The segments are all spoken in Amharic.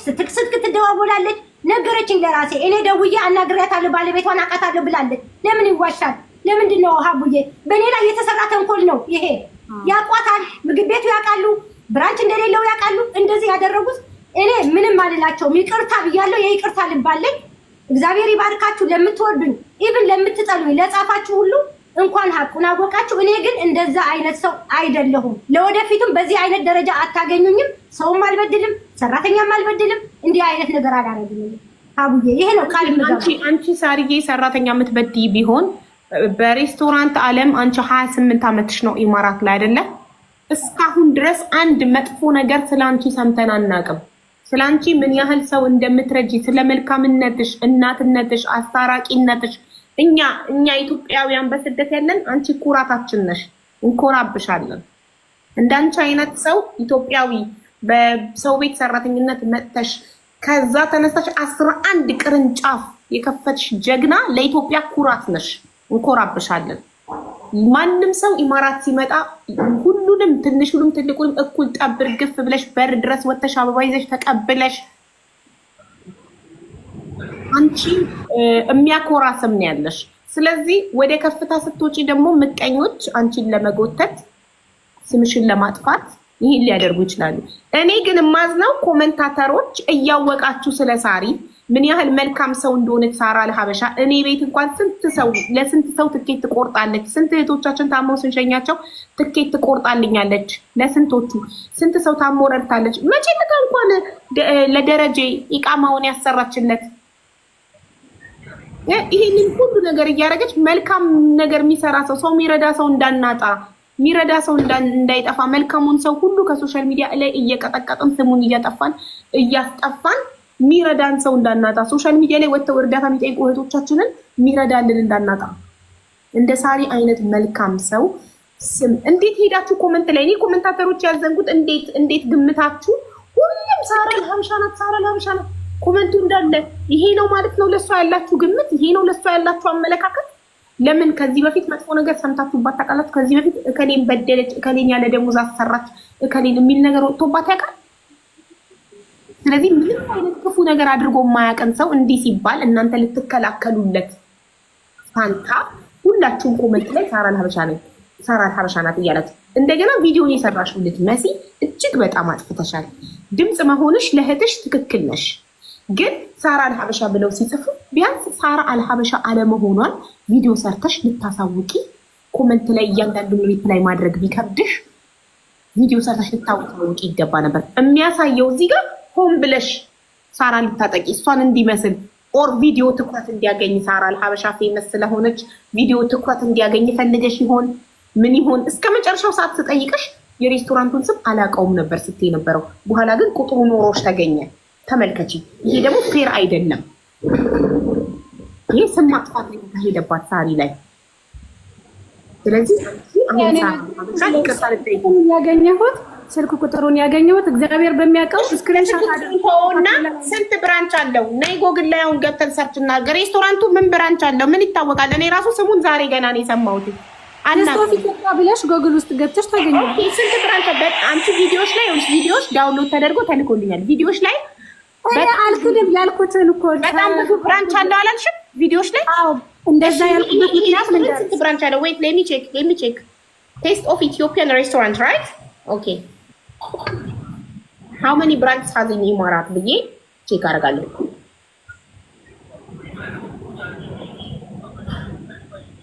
ስትክስክ ትደዋወላለች። ነገረችኝ ለራሴ እኔ ደውዬ አናግሬያታለሁ ባለቤቷን አውቃታለሁ ብላለች። ለምን ይዋሻል? ለምንድን ነው ሀቡዬ? በእኔ ላይ የተሰራ ተንኮል ነው ይሄ። ያቋታል፣ ምግብ ቤቱ ያውቃሉ፣ ብራንች እንደሌለው ያውቃሉ። እንደዚህ ያደረጉት እኔ ምንም አልላቸውም። ይቅርታ ብያለሁ። የይቅርታ ልባለኝ። እግዚአብሔር ይባርካችሁ ለምትወዱኝ፣ ኢቭን ለምትጠሉኝ፣ ለጻፋችሁ ሁሉ እንኳን ሀቁን አወቃችሁ። እኔ ግን እንደዛ አይነት ሰው አይደለሁም። ለወደፊቱም በዚህ አይነት ደረጃ አታገኙኝም። ሰውም አልበድልም፣ ሰራተኛም አልበድልም። እንዲህ አይነት ነገር አላረግም። አቡዬ ይሄ ነው ቃል አንቺ ሳርዬ ሰራተኛ የምትበድይ ቢሆን በሬስቶራንት ዓለም አንቺ 28 ዓመትሽ ነው ኢማራት ላይ አይደለ? እስካሁን ድረስ አንድ መጥፎ ነገር ስላንቺ ሰምተን አናውቅም። ስላንቺ ምን ያህል ሰው እንደምትረጂ፣ ስለ መልካምነትሽ፣ እናትነትሽ፣ አስታራቂነትሽ እኛ ኢትዮጵያውያን በስደት ያለን አንቺ ኩራታችን ነሽ፣ እንኮራብሻለን። እንዳንቺ አይነት ሰው ኢትዮጵያዊ በሰው ቤት ሰራተኝነት መጥተሽ ከዛ ተነስተሽ 11 ቅርንጫፍ የከፈትሽ ጀግና ለኢትዮጵያ ኩራት ነሽ፣ እንኮራብሻለን። ማንም ሰው ኢማራት ሲመጣ ሁሉንም ትንሹንም ትልቁንም እኩል ጠብር ግፍ ብለሽ በር ድረስ ወጥተሽ አበባ ይዘሽ ተቀብለሽ አንቺ የሚያኮራ ስም ነው ያለሽ። ስለዚህ ወደ ከፍታ ስትወጪ ደግሞ ምቀኞች አንቺን ለመጎተት ስምሽን ለማጥፋት ይሄን ሊያደርጉ ይችላሉ። እኔ ግን ማዝነው ኮሜንታተሮች እያወቃችሁ ስለ ሳሪ ምን ያህል መልካም ሰው እንደሆነች ሳራ ለሀበሻ እኔ ቤት እንኳን ለስንት ሰው ትኬት ትቆርጣለች። ስንት እህቶቻችን ታመው ስንሸኛቸው ትኬት ትቆርጣልኛለች። ለስንቶቹ ስንት ሰው ታሞ ረድታለች። መቼ እንኳን ለደረጀ ኢቃማውን ያሰራችለት ይሄንን ሁሉ ነገር እያደረገች መልካም ነገር የሚሰራ ሰው የሚረዳ ሰው እንዳናጣ የሚረዳ ሰው እንዳይጠፋ መልካሙን ሰው ሁሉ ከሶሻል ሚዲያ ላይ እየቀጠቀጥን ስሙን እያስጠፋን የሚረዳን ሰው እንዳናጣ ሶሻል ሚዲያ ላይ ወጥተው እርዳታ የሚጠይቁ እህቶቻችንን የሚረዳልን እንዳናጣ እንደ ሳሪ አይነት መልካም ሰው ስም እንዴት ሄዳችሁ ኮመንት ላይ እኔ ኮመንታተሮች ያዘንጉት እንዴት ግምታችሁ ሁሉም ሳራ ለሀበሻ ናት ኮመንቱ እንዳለ ይሄ ነው ማለት ነው። ለሷ ያላችሁ ግምት ይሄ ነው። ለሷ ያላችሁ አመለካከት ለምን ከዚህ በፊት መጥፎ ነገር ሰምታችሁባት ታውቃላችሁ? ከዚህ በፊት እከሌን በደለች፣ እከሌን ያለ ደሞዝ አሰራች፣ እከሌን የሚል ነገር ወጥቶባት ያውቃል? ስለዚህ ምንም አይነት ክፉ ነገር አድርጎ የማያውቅን ሰው እንዲህ ሲባል እናንተ ልትከላከሉለት ፋንታ ሁላችሁም ኮመንት ላይ ሳራ ለሀበሻ ናት እያላችሁ እንደገና ቪዲዮን የሰራሽው ልጅ መሲ እጅግ በጣም አጥፍተሻል። ድምፅ መሆንሽ ለእህትሽ ትክክል ነሽ። ግን ሳራ አልሀበሻ ብለው ሲጽፉ ቢያንስ ሳራ አልሀበሻ አለመሆኗን ቪዲዮ ሰርተሽ ልታሳውቂ፣ ኮመንት ላይ እያንዳንዱን ሪፕላይ ማድረግ ቢከብድሽ ቪዲዮ ሰርተሽ ልታሳውቂ ይገባ ነበር። የሚያሳየው እዚህ ጋር ሆን ብለሽ ሳራ ልታጠቂ እሷን እንዲመስል ኦር ቪዲዮ ትኩረት እንዲያገኝ ሳራ አልሀበሻ ፌመስ ስለሆነች ቪዲዮ ትኩረት እንዲያገኝ ፈልገሽ ይሆን ምን ይሆን? እስከ መጨረሻው ሰዓት ስጠይቅሽ የሬስቶራንቱን ስም አላውቀውም ነበር ስትይ ነበረው። በኋላ ግን ቁጥሩ ኖሮሽ ተገኘ። ተመልከቺ። ይሄ ደግሞ ፌር አይደለም። ይሄ ስም ማጥፋት ነው የተሄደባት ሳሪ ላይ። ስለዚህ ያገኘሁት ስልክ ቁጥሩን ያገኘሁት እግዚአብሔር በሚያውቀው ስክሪንሾት አድርጎና ስንት ብራንች አለው? ነይ ጎግል ላይ አሁን ገብተን ሰርች እናድርግ። ሬስቶራንቱ ምን ብራንች አለው? ምን ይታወቃል? እኔ ራሱ ስሙን ዛሬ ገና ነው የሰማሁት። ብለሽ ጎግል ውስጥ ገብተሽ ታገኛለሽ። ስንት ብራንች አንቺ ቪዲዮዎች ዳውንሎድ ተደርጎ ተልኮልኛል። ቪዲዮዎች ላይ አልክድም ያልኩትን እኮ በጣም ብዙ ብራንች አለው አላልሽም? ቪዲዮዎች ላይ አዎ፣ እንደዛ ያልኩበት ምክንያት ምንድን ነው? ስንት ብራንች አለው? ዌይት ሌት ሚ ቼክ ቴስት ኦፍ ኢትዮጵያን ሬስቶራንት ራይት ኦኬ ሃው መኒ ብራንችስ ሃዝ ኢን ኢማራት ብዬ ቼክ አደርጋለሁ።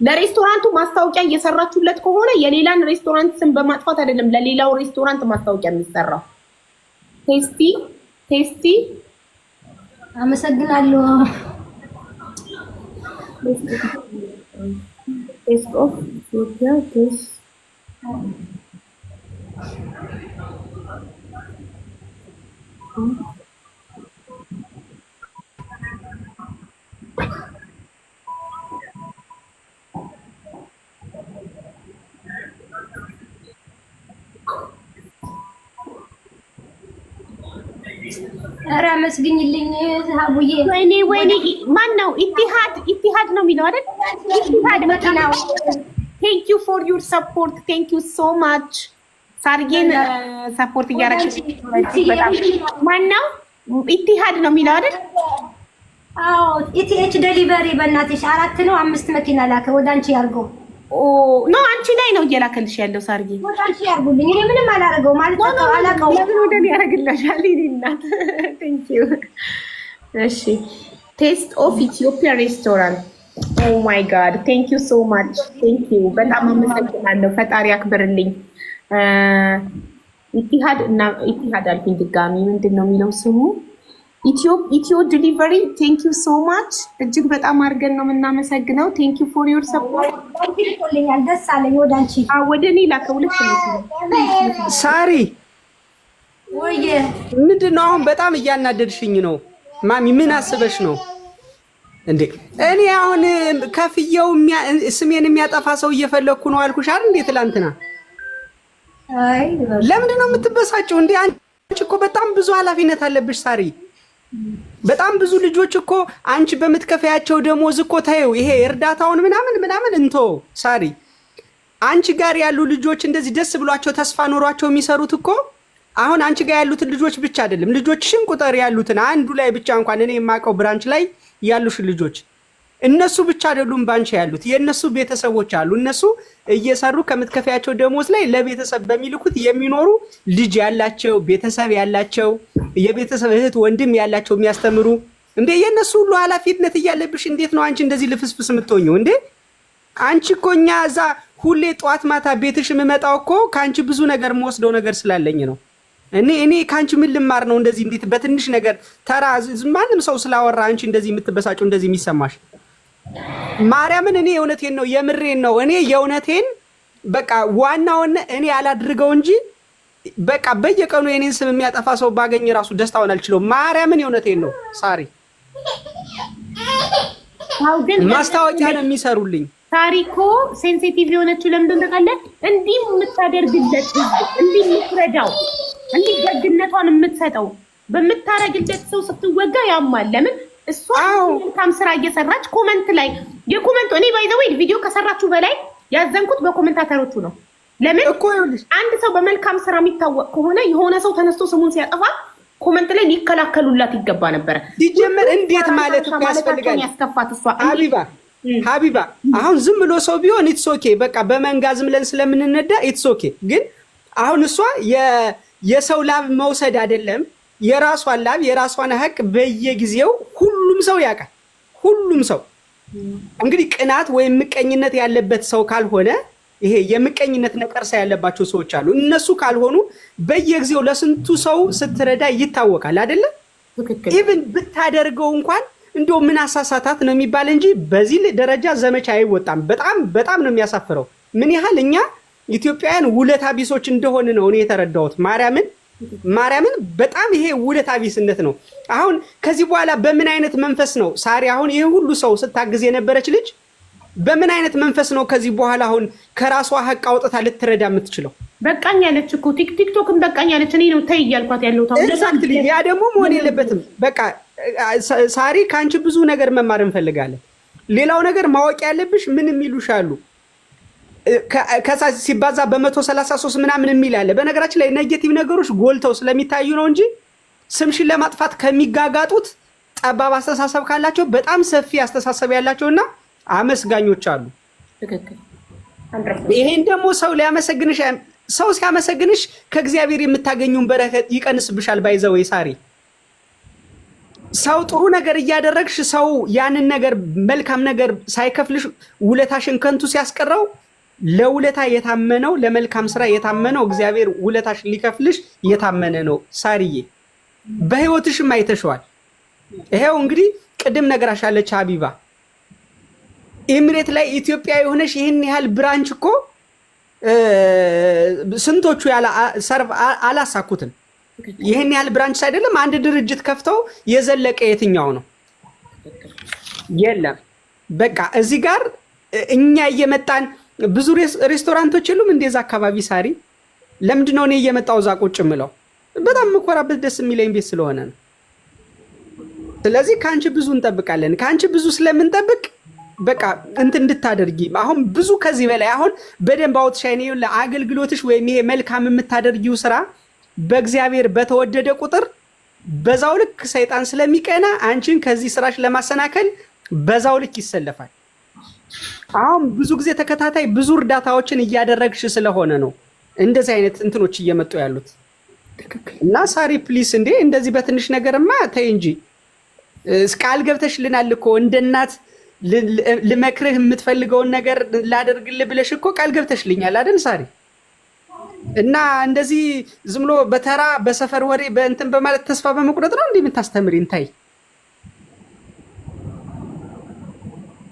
ለሬስቶራንቱ ማስታወቂያ እየሰራችሁለት ከሆነ የሌላን ሬስቶራንት ስም በማጥፋት አይደለም ለሌላው ሬስቶራንት ማስታወቂያ የሚሰራው። ቴስቲ አመሰግናለሁ። ቴስት ኦፍ ኢትዮጵያ ቴስት ኧረ አመስግኝልኝ አቡዬ። ወይኔ ማን ነው? ኢቲሃድ ነው የሚለው አይደል? ኢቲሃድ መኪናው። ቴንክ ዩ ፎር ዩር ሰፖርት ቴንክ ዩ ሶ ማች። ሳርጌን ሰፖርት እያደረግሽ በጣም ማን ነው? ኢቲሃድ ነው የሚለው አይደል? አዎ ኢቲኤች ዴሊቨሪ በእናትሽ 4 ነው 5 መኪና ላከ ወደ አንቺ ያርገው። ኖ አንቺ ላይ ነው እየላከልሽ ያለው ሳርዬ። ወደ አንቺ ያርጉልኝ። እኔ ምንም አላረገው ማለት ነው አላቀው። ለምን ወደ እኔ ያረግልሻል? እናት ቴንክ ዩ። እሺ ቴስት ኦፍ ኢትዮጵያ ሬስቶራንት። ኦ ማይ ጋድ ቴንክ ዩ ሶ ማች ቴንክ ዩ። በጣም አመሰግናለሁ። ፈጣሪ ያክብርልኝ። ኢቲሃድ እና ኢቲሃድ አልኩኝ ድጋሚ። ምንድን ነው የሚለው ስሙ? ኢትዮ ዲሊቨሪ ቴንክ ዩ ሶ ማች። እጅግ በጣም አድርገን ነው የምናመሰግነው። ቴንክ ዩ ፎር ዮር ሰፖርት። ደስ አለኝ። ወደ አንቺ ወደ እኔ ላከው። ልክ ሳሪ ወይ ምንድን ነው አሁን? በጣም እያናደድሽኝ ነው ማሚ። ምን አስበሽ ነው እንዴ? እኔ አሁን ከፍየው ስሜን የሚያጠፋ ሰው እየፈለግኩ ነው አልኩሽ አይደል? እንዴ ትላንትና። አይ ለምንድን ነው የምትበሳጨው እንዴ? አንቺ እኮ በጣም ብዙ ኃላፊነት አለብሽ ሳሪ። በጣም ብዙ ልጆች እኮ አንቺ በምትከፈያቸው ደሞዝ እኮ ታየው ይሄ እርዳታውን ምናምን እንቶ ሳሪ፣ አንቺ ጋር ያሉ ልጆች እንደዚህ ደስ ብሏቸው ተስፋ ኖሯቸው የሚሰሩት እኮ አሁን አንቺ ጋር ያሉትን ልጆች ብቻ አይደለም፣ ልጆችሽን ቁጥር ያሉትን አንዱ ላይ ብቻ እንኳን እኔ የማውቀው ብራንች ላይ ያሉሽ ልጆች እነሱ ብቻ አይደሉም ባንቺ ያሉት፣ የእነሱ ቤተሰቦች አሉ። እነሱ እየሰሩ ከምትከፈያቸው ደሞዝ ላይ ለቤተሰብ በሚልኩት የሚኖሩ ልጅ ያላቸው ቤተሰብ ያላቸው የቤተሰብ እህት ወንድም ያላቸው የሚያስተምሩ እንዴ፣ የእነሱ ሁሉ ኃላፊነት እያለብሽ እንዴት ነው አንቺ እንደዚህ ልፍስፍስ የምትሆኚው እንዴ? አንቺ እኮ እኛ እዛ ሁሌ ጠዋት ማታ ቤትሽ የምመጣው እኮ ከአንቺ ብዙ ነገር የምወስደው ነገር ስላለኝ ነው። እኔ ከአንቺ ምን ልማር ነው እንደዚህ እንዴት በትንሽ ነገር ተራ ማንም ሰው ስላወራ አንቺ እንደዚህ የምትበሳጨው እንደዚህ የሚሰማሽ? ማርያምን እኔ የእውነቴን ነው የምሬን ነው። እኔ የእውነቴን በቃ ዋናውን እኔ ያላድርገው እንጂ በቃ በየቀኑ የኔን ስም የሚያጠፋ ሰው ባገኝ ራሱ ደስታውን አልችለው። ማርያምን የእውነቴን ነው ሳሪ። ማስታወቂያ ነው የሚሰሩልኝ። ታሪኮ ሴንሲቲቭ የሆነችው ለምንድን ተቀለ እንዲህ የምታደርግለት እንዲህ የምትረዳው እንዲህ ደግነቷን የምትሰጠው በምታረግለት ሰው ስትወጋ ያማል። ለምን እሷ መልካም ስራ እየሰራች ኮመንት ላይ የኮመንት እኔ ባይ ዘ ወይ ቪዲዮ ከሰራችሁ በላይ ያዘንኩት በኮመንታተሮቹ ነው። ለምን እኮ አንድ ሰው በመልካም ስራ የሚታወቅ ከሆነ የሆነ ሰው ተነስቶ ስሙን ሲያጠፋ ኮመንት ላይ ሊከላከሉላት ይገባ ነበረ። ሲጀመር እንዴት ማለት እኮ ያስፈልጋል። ያስከፋት እሷ ሀቢባ አሁን ዝም ብሎ ሰው ቢሆን ኢትስ ኦኬ፣ በቃ በመንጋ ዝም ብለን ስለምንነዳ ኢትስ ኦኬ። ግን አሁን እሷ የሰው ላብ መውሰድ አይደለም የራሷን ላብ የራሷን ሀቅ በየጊዜው ሁሉም ሰው ያውቃል። ሁሉም ሰው እንግዲህ ቅናት ወይም ምቀኝነት ያለበት ሰው ካልሆነ ይሄ የምቀኝነት ነቀርሳ ያለባቸው ሰዎች አሉ። እነሱ ካልሆኑ በየጊዜው ለስንቱ ሰው ስትረዳ ይታወቃል አይደለ? ኢቭን ብታደርገው እንኳን እንደው ምን አሳሳታት ነው የሚባል እንጂ በዚህ ደረጃ ዘመቻ አይወጣም። በጣም ነው የሚያሳፍረው። ምን ያህል እኛ ኢትዮጵያውያን ውለታ ቢሶች እንደሆነ ነው እኔ የተረዳሁት። ማርያምን በጣም ይሄ ውለታ ቢስነት ነው። አሁን ከዚህ በኋላ በምን አይነት መንፈስ ነው ሳሪ አሁን ይሄ ሁሉ ሰው ስታግዝ የነበረች ልጅ በምን አይነት መንፈስ ነው ከዚህ በኋላ አሁን ከራሷ ሀቅ አውጥታ ልትረዳ የምትችለው? በቃኝ ያለች እኮ ቲክቶክን በቃኝ ያለች እኔ ነው ተይ እያልኳት ያለው ታው ኤግዛክትሊ። ያ ደግሞ መሆን የለበትም። በቃ ሳሪ ከአንቺ ብዙ ነገር መማር እንፈልጋለን። ሌላው ነገር ማወቅ ያለብሽ ምን የሚሉሻሉ ከሳ ሲባዛ በ133 ምናምን የሚል አለ። በነገራችን ላይ ኔጌቲቭ ነገሮች ጎልተው ስለሚታዩ ነው እንጂ ስምሽን ለማጥፋት ከሚጋጋጡት ጠባብ አስተሳሰብ ካላቸው በጣም ሰፊ አስተሳሰብ ያላቸውና አመስጋኞች አሉ። ይሄን ደግሞ ሰው ሊያመሰግንሽ ሰው ሲያመሰግንሽ ከእግዚአብሔር የምታገኙን በረከት ይቀንስብሻል። ባይዘው ሳሪ ሰው ጥሩ ነገር እያደረግሽ ሰው ያንን ነገር መልካም ነገር ሳይከፍልሽ ውለታሽን ከንቱ ሲያስቀረው ለውለታ የታመነው ለመልካም ስራ የታመነው እግዚአብሔር ውለታሽን ሊከፍልሽ የታመነ ነው። ሳሪዬ በህይወትሽም አይተሽዋል። ይሄው እንግዲህ ቅድም ነግራሻለች ሀቢባ ኤምሬት ላይ ኢትዮጵያ የሆነሽ ይህን ያህል ብራንች እኮ ስንቶቹ ሰርቭ አላሳኩትም። ይህን ያህል ብራንች አይደለም አንድ ድርጅት ከፍተው የዘለቀ የትኛው ነው? የለም። በቃ እዚህ ጋር እኛ እየመጣን ብዙ ሬስቶራንቶች የሉም እንደዛ አካባቢ ሳሪ። ለምንድን ነው እኔ እየመጣው እዛ ቁጭ ምለው? በጣም የምኮራበት ደስ የሚለኝ ቤት ስለሆነ ነው። ስለዚህ ከአንቺ ብዙ እንጠብቃለን። ከአንቺ ብዙ ስለምንጠብቅ በቃ እንትን እንድታደርጊ አሁን ብዙ ከዚህ በላይ አሁን በደንብ አውጥሻይኔ ለአገልግሎትሽ ወይም ይሄ መልካም የምታደርጊው ስራ በእግዚአብሔር በተወደደ ቁጥር በዛው ልክ ሰይጣን ስለሚቀና አንቺን ከዚህ ስራሽ ለማሰናከል በዛው ልክ ይሰለፋል። አሁን ብዙ ጊዜ ተከታታይ ብዙ እርዳታዎችን እያደረግሽ ስለሆነ ነው እንደዚህ አይነት እንትኖች እየመጡ ያሉት። እና ሳሪ ፕሊስ እንዴ እንደዚህ በትንሽ ነገርማ ተይ እንጂ። ቃል ገብተሽልናል እኮ እንደ እናት ልመክርህ የምትፈልገውን ነገር ላደርግልህ ብለሽ እኮ ቃል ገብተሽልኛል አይደል ሳሪ? እና እንደዚህ ዝም ብሎ በተራ በሰፈር ወሬ በእንትን በማለት ተስፋ በመቁረጥ ነው እንዴ የምታስተምሪን? ታይ።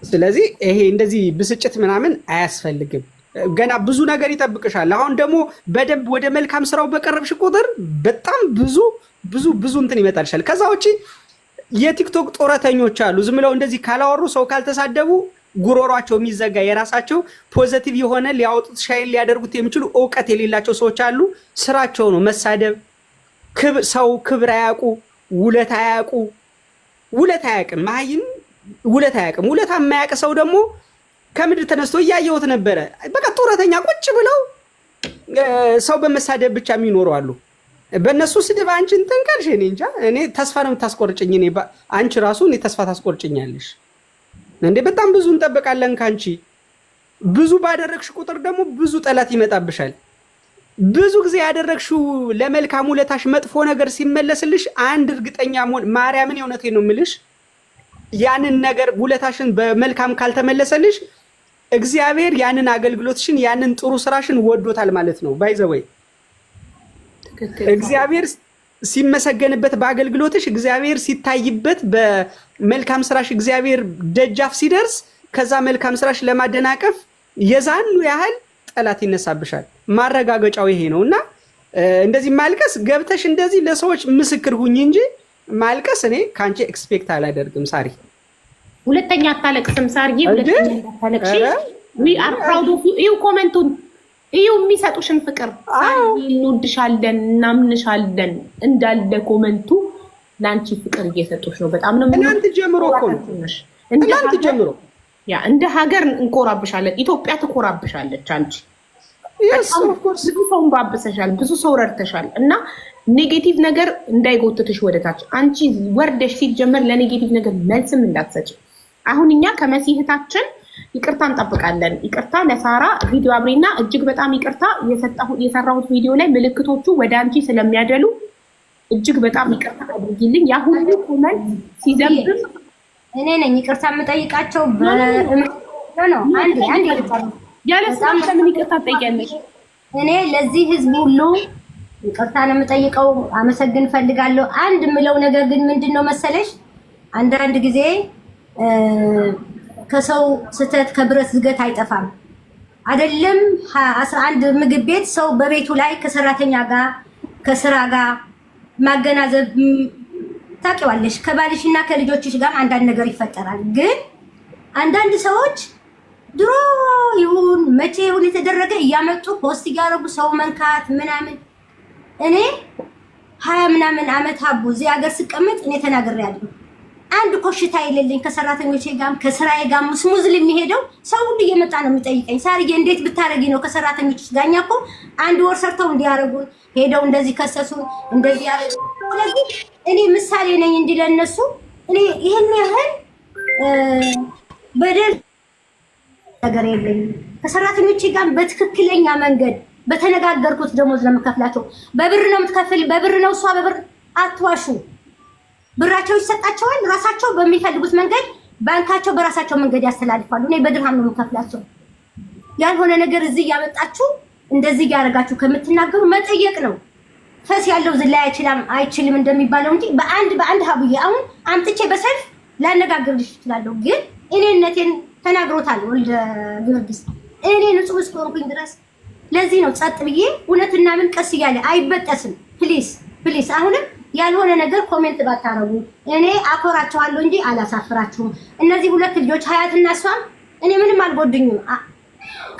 ስለዚህ ይሄ እንደዚህ ብስጭት ምናምን አያስፈልግም። ገና ብዙ ነገር ይጠብቅሻል። አሁን ደግሞ በደንብ ወደ መልካም ስራው በቀረብሽ ቁጥር በጣም ብዙ እንትን ይመጣልሻል። ከዛ ውጪ የቲክቶክ ጦረተኞች አሉ። ዝም ብለው እንደዚህ ካላወሩ ሰው ካልተሳደቡ ጉሮሯቸው የሚዘጋ የራሳቸው ፖዚቲቭ የሆነ ሊያወጡት ሻይን ሊያደርጉት የሚችሉ እውቀት የሌላቸው ሰዎች አሉ። ስራቸው ነው መሳደብ። ሰው ክብር አያውቁ፣ ውለት አያውቁ። ውለት አያውቅም መሀይም ውለት አያውቅም። ውለታ የማያውቅ ሰው ደግሞ ከምድር ተነስቶ እያየሁት ነበረ። በቃ ጦረተኛ ቁጭ ብለው ሰው በመሳደብ ብቻ የሚኖሩ አሉ። በእነሱ ስድብ አንቺ እንትን ካልሽ እኔ እንጃ። እኔ ተስፋ ነው የምታስቆርጭኝ። እኔ አንቺ ራሱ እኔ ተስፋ ታስቆርጭኛለሽ እንዴ። በጣም ብዙ እንጠብቃለን ካንቺ። ብዙ ባደረግሽ ቁጥር ደግሞ ብዙ ጠላት ይመጣብሻል። ብዙ ጊዜ ያደረግሽው ለመልካም ውለታሽ መጥፎ ነገር ሲመለስልሽ አንድ እርግጠኛ ማርያምን የእውነቴን ነው የምልሽ፣ ያንን ነገር ውለታሽን በመልካም ካልተመለሰልሽ እግዚአብሔር ያንን አገልግሎትሽን ያንን ጥሩ ስራሽን ወዶታል ማለት ነው። ባይዘወይ እግዚአብሔር ሲመሰገንበት በአገልግሎትሽ፣ እግዚአብሔር ሲታይበት በመልካም ስራሽ፣ እግዚአብሔር ደጃፍ ሲደርስ ከዛ መልካም ስራሽ ለማደናቀፍ የዛኑ ያህል ጠላት ይነሳብሻል። ማረጋገጫው ይሄ ነው። እና እንደዚህ ማልቀስ ገብተሽ እንደዚህ ለሰዎች ምስክር ሁኝ እንጂ ማልቀስ እኔ ካንቺ ኤክስፔክት አላደርግም ሳሪ። ሁለተኛ አታለቅስም ሳሪ። ሁለተኛ አታለቅሺ። ዊ አር ፕራውድ ኦፍ ዩ። እዩ ኮሜንቱን እዩ፣ የሚሰጡሽን ፍቅር ሳሪ እንወድሻለን፣ እናምንሻለን እንዳለ ኮሜንቱ ላንቺ ፍቅር እየሰጡሽ ነው። በጣም ነው እናንተ ጀምሮ እኮ ነው እናንተ ጀምሮ ያ እንደ ሀገር እንኮራብሻለን። ኢትዮጵያ ትኮራብሻለች። አንቺ ብዙ ሰው ባብሰሻል፣ ብዙ ሰው ረድተሻል። እና ኔጌቲቭ ነገር እንዳይጎትትሽ ወደታች አንቺ ወርደሽ ሲጀመር ለኔጌቲቭ ነገር መልስም እንዳትሰጪ። አሁን እኛ ከመሲህታችን ይቅርታ እንጠብቃለን። ይቅርታ ለሳራ ቪዲዮ አብሬና እጅግ በጣም ይቅርታ የሰራሁት ቪዲዮ ላይ ምልክቶቹ ወደ አንቺ ስለሚያደሉ እጅግ በጣም ይቅርታ አድርጊልኝ። ያ ሁሉ ኮመንት ሲዘንብ እኔ ነኝ ይቅርታ የምጠይቃቸው። ያለስም ለምን ይቅርታ ትጠይቂያለሽ? እኔ ለዚህ ህዝብ ሁሉ ይቅርታ ነው የምጠይቀው። አመሰግን ፈልጋለሁ። አንድ የምለው ነገር ግን ምንድነው መሰለሽ፣ አንዳንድ ጊዜ ከሰው ስተት ከብረት ዝገት አይጠፋም። አይደለም 11 ምግብ ቤት ሰው በቤቱ ላይ ከሰራተኛ ጋር ከስራ ጋር ማገናዘብ ታውቂዋለሽ። ከባልሽና ከልጆችሽ ጋር አንዳንድ ነገር ይፈጠራል። ግን አንዳንድ ሰዎች ድሮ ይሁን መቼ ይሁን የተደረገ እያመጡ ፖስት እያደረጉ ሰው መንካት ምናምን። እኔ 20 ምናምን ዓመት ሀቡ እዚህ ሀገር ስቀመጥ እኔ ተናግሬያለሁ። አንድ ኮሽታ የሌለኝ ከሰራተኞቼ ጋር ከስራዬ ጋር ስሙዝል የሚሄደው ሰው ሁሉ እየመጣ ነው የሚጠይቀኝ፣ ሳርዬ እንዴት ብታረጊ ነው ከሰራተኞች ጋር? እኛ እኮ አንድ ወር ሰርተው እንዲያረጉ ሄደው እንደዚህ ከሰሱ እንደዚህ ያረጉ። ስለዚህ እኔ ምሳሌ ነኝ እንጂ ለነሱ እኔ ይሄን ያህል በደል ነገር የለኝም። ከሰራተኞቼ ጋር በትክክለኛ መንገድ በተነጋገርኩት ደሞዝ ለመከፍላቸው በብር ነው የምትከፍል፣ በብር ነው እሷ በብር አትዋሹ። ብራቸው ይሰጣቸዋል። ራሳቸው በሚፈልጉት መንገድ ባንካቸው በራሳቸው መንገድ ያስተላልፋሉ። እኔ በድርሃም ነው የምከፍላቸው። ያልሆነ ነገር እዚህ ያመጣችሁ እንደዚህ ያደርጋችሁ ከምትናገሩ መጠየቅ ነው። ፈስ ያለው ዝላይ አይችልም እንደሚባለው እንጂ በአንድ ሀብዬ አሁን አምጥቼ በሰልፍ ላነጋግርልሽ እችላለሁ። ግን እኔነቴን ተናግሮታል ወልደ ጊዮርጊስ። እኔ ንጹህ እስከሆንኩኝ ድረስ ለዚህ ነው ጸጥ ብዬ እውነትና ምን ቀስ እያለ አይበጠስም። ፕሊስ ፕሊስ አሁንም ያልሆነ ነገር ኮሜንት ባታረጉ እኔ አኮራቸዋለሁ እንጂ አላሳፍራችሁም። እነዚህ ሁለት ልጆች ሀያትና እሷም እኔ ምንም አልጎድኝም።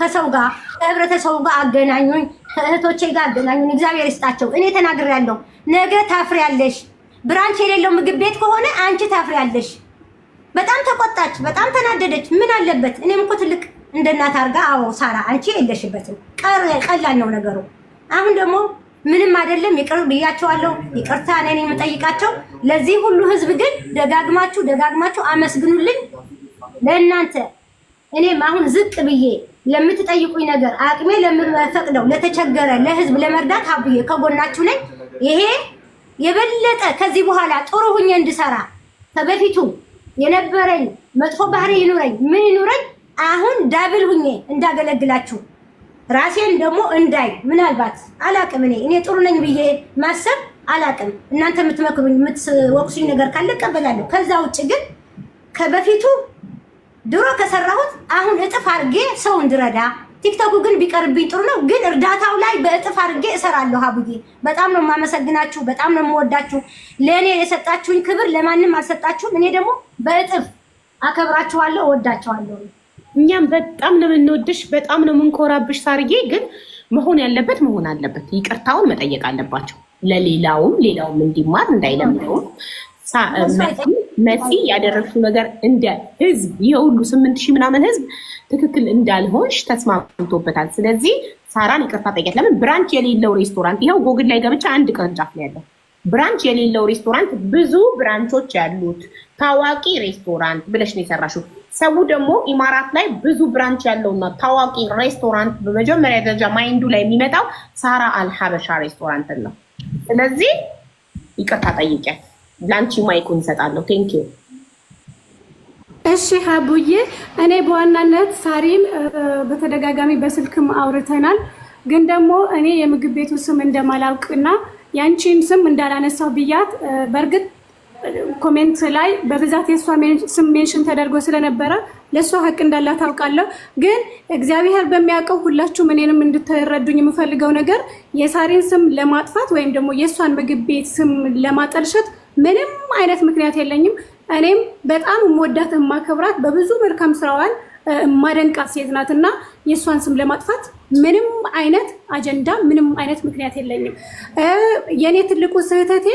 ከሰው ጋር ከህብረተሰቡ ጋር አገናኙኝ፣ ከእህቶቼ ጋር አገናኙኝ። እግዚአብሔር ይስጣቸው። እኔ ተናግሬያለሁ። ነገ ታፍሪያለሽ። ብራንች የሌለው ምግብ ቤት ከሆነ አንቺ ታፍሪያለሽ። በጣም ተቆጣች፣ በጣም ተናደደች። ምን አለበት? እኔም እኮ ትልቅ እንደ እናት አድርጋ አዎ ሳራ አንቺ የለሽበትም። ቀላል ነው ነገሩ። አሁን ደግሞ ምንም አይደለም። ይቅር ብያቸዋለሁ። ይቅርታ እኔ የምጠይቃቸው። ለዚህ ሁሉ ህዝብ ግን ደጋግማችሁ አመስግኑልኝ። ለእናንተ እኔም አሁን ዝቅ ብዬ ለምትጠይቁኝ ነገር አቅሜ ለምፈቅደው ለተቸገረ ለህዝብ ለመርዳት ሀቡዬ ከጎናችሁ ነኝ። ይሄ የበለጠ ከዚህ በኋላ ጥሩ ሁኜ እንድሰራ ከበፊቱ የነበረኝ መጥፎ ባህሪ ይኑረኝ ምን ይኑረኝ አሁን ዳብል ሁኜ እንዳገለግላችሁ ራሴን ደግሞ እንዳይ ምናልባት አላቅም እኔ ጥሩ ነኝ ብዬ ማሰብ አላቅም። እናንተ የምትመክሩኝ የምትወቅሱኝ ነገር ካለ እቀበላለሁ። ከዛ ውጭ ግን ከበፊቱ ድሮ ከሰራሁት አሁን እጥፍ አድርጌ ሰው እንድረዳ ቲክቶኩ ግን ቢቀርብኝ ጥሩ ነው፣ ግን እርዳታው ላይ በእጥፍ አድርጌ እሰራለሁ። ሀቡዬ በጣም ነው የማመሰግናችሁ፣ በጣም ነው የምወዳችሁ። ለእኔ የሰጣችሁኝ ክብር ለማንም አልሰጣችሁም። እኔ ደግሞ በእጥፍ አከብራችኋለሁ፣ እወዳችኋለሁ። እኛም በጣም ነው የምንወድሽ፣ በጣም ነው የምንኮራብሽ ሳርዬ። ግን መሆን ያለበት መሆን አለበት። ይቅርታውን መጠየቅ አለባቸው። ለሌላውም እንዲማር እንዳይለምደውም መሲ ያደረግሽው ነገር እንደ ህዝብ የሁሉ 8000 ምናምን ህዝብ ትክክል እንዳልሆንሽ ተስማምቶበታል። ስለዚህ ሳራን ይቅርታ ጠይቂያት። ለምን ብራንች የሌለው ሬስቶራንት ይኸው ጎግል ላይ ገብቻ አንድ ቅርንጫፍ ላይ ያለው ብራንች የሌለው ሬስቶራንት ብዙ ብራንቾች ያሉት ታዋቂ ሬስቶራንት ብለሽ ነው የሰራሽው። ሰው ደግሞ ኢማራት ላይ ብዙ ብራንች ያለውና ታዋቂ ሬስቶራንት በመጀመሪያ ደረጃ ማይንዱ ላይ የሚመጣው ሳራ አልሐበሻ ሬስቶራንት ነው። ስለዚህ ይቅርታ ጠይቂያት። ላንቺ ማይኩን እሰጣለሁ። ቴንክ ዩ። እሺ ሀቡዬ፣ እኔ በዋናነት ሳሪን በተደጋጋሚ በስልክም አውርተናል። ግን ደግሞ እኔ የምግብ ቤቱ ስም እንደማላውቅና ያንቺን ስም እንዳላነሳው ብያት፣ በእርግጥ ኮሜንት ላይ በብዛት የእሷ ስም ሜንሽን ተደርጎ ስለነበረ ለእሷ ሀቅ እንዳላት ታውቃለሁ። ግን እግዚአብሔር በሚያውቀው ሁላችሁም እኔንም እንድትረዱኝ የምፈልገው ነገር የሳሪን ስም ለማጥፋት ወይም ደግሞ የእሷን ምግብ ቤት ስም ለማጠልሸት ምንም አይነት ምክንያት የለኝም። እኔም በጣም የምወዳት የማከብራት በብዙ መልካም ስራዋን የማደንቃት ሴት ናት እና የእሷን ስም ለማጥፋት ምንም አይነት አጀንዳ ምንም አይነት ምክንያት የለኝም። የእኔ ትልቁ ስህተቴ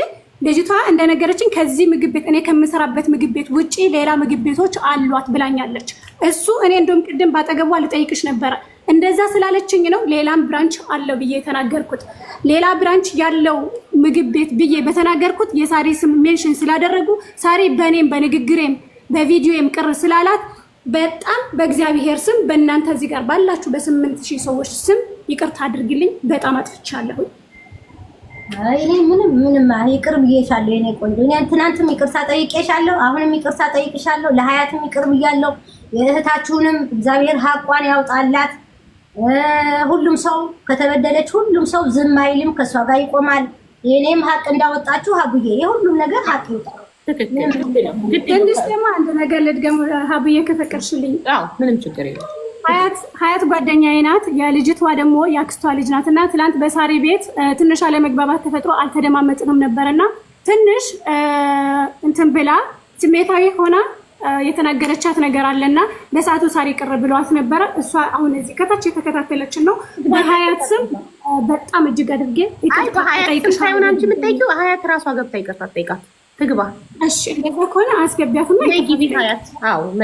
ልጅቷ እንደነገረችኝ ከዚህ ምግብ ቤት እኔ ከምሰራበት ምግብ ቤት ውጪ ሌላ ምግብ ቤቶች አሏት ብላኛለች። እሱ እኔ እንደውም ቅድም ባጠገቧ ልጠይቅሽ ነበረ። እንደዛ ስላለችኝ ነው ሌላም ብራንች አለው ብዬ የተናገርኩት። ሌላ ብራንች ያለው ምግብ ቤት ብዬ በተናገርኩት የሳሪ ስም ሜንሽን ስላደረጉ ሳሪ በእኔም በንግግሬም በቪዲዮም ቅር ስላላት በጣም በእግዚአብሔር ስም በእናንተ እዚህ ጋር ባላችሁ በ8000 ሰዎች ስም ይቅርታ አድርግልኝ። በጣም አጥፍቻለሁ። እኔ ምንም ይቅር ብዬሻለሁ የኔ ቆንጆ። እኔ ትናንትም ይቅርታ ጠይቄሻለሁ፣ አሁንም ይቅርታ ጠይቄሻለሁ። ለሀያትም ይቅር ብያለሁ። የእህታችሁንም እግዚአብሔር ሀቋን ያውጣላት። ሁሉም ሰው ከተበደለች ሁሉም ሰው ዝም አይልም፣ ከሷ ጋር ይቆማል። የኔም ሀቅ እንዳወጣችሁ ሀቡዬ የሁሉም ነገር ሀቅ ይውጣ። ትንሽ ደግሞ አንድ ነገር ልድገም ሀቡዬ ከፈቀድሽልኝ። ምንም ችግር የለም። ሀያት ጓደኛዬ ናት። የልጅቷ ደግሞ የአክስቷ ልጅ ናት እና ትናንት በሳሪ ቤት ትንሽ አለመግባባት ተፈጥሮ አልተደማመጥንም ነበርና ትንሽ እንትን ብላ ስሜታዊ ሆና የተናገረቻት ነገር አለና በሰዓቱ ሳሪ ቅር ብሏት ነበረ። እሷ አሁን እዚህ ከታች የተከታተለችን ነው። በሀያት ስም በጣም እጅግ አድርጌ ይቅርታ ጠይቅሻለሁ። አንቺ የምትጠይቂው ሀያት ራሷ ገብታ ይቅርታ ጠይቃት ትግባ። እሺ እንደዛ ከሆነ አስገቢያትና ሀያት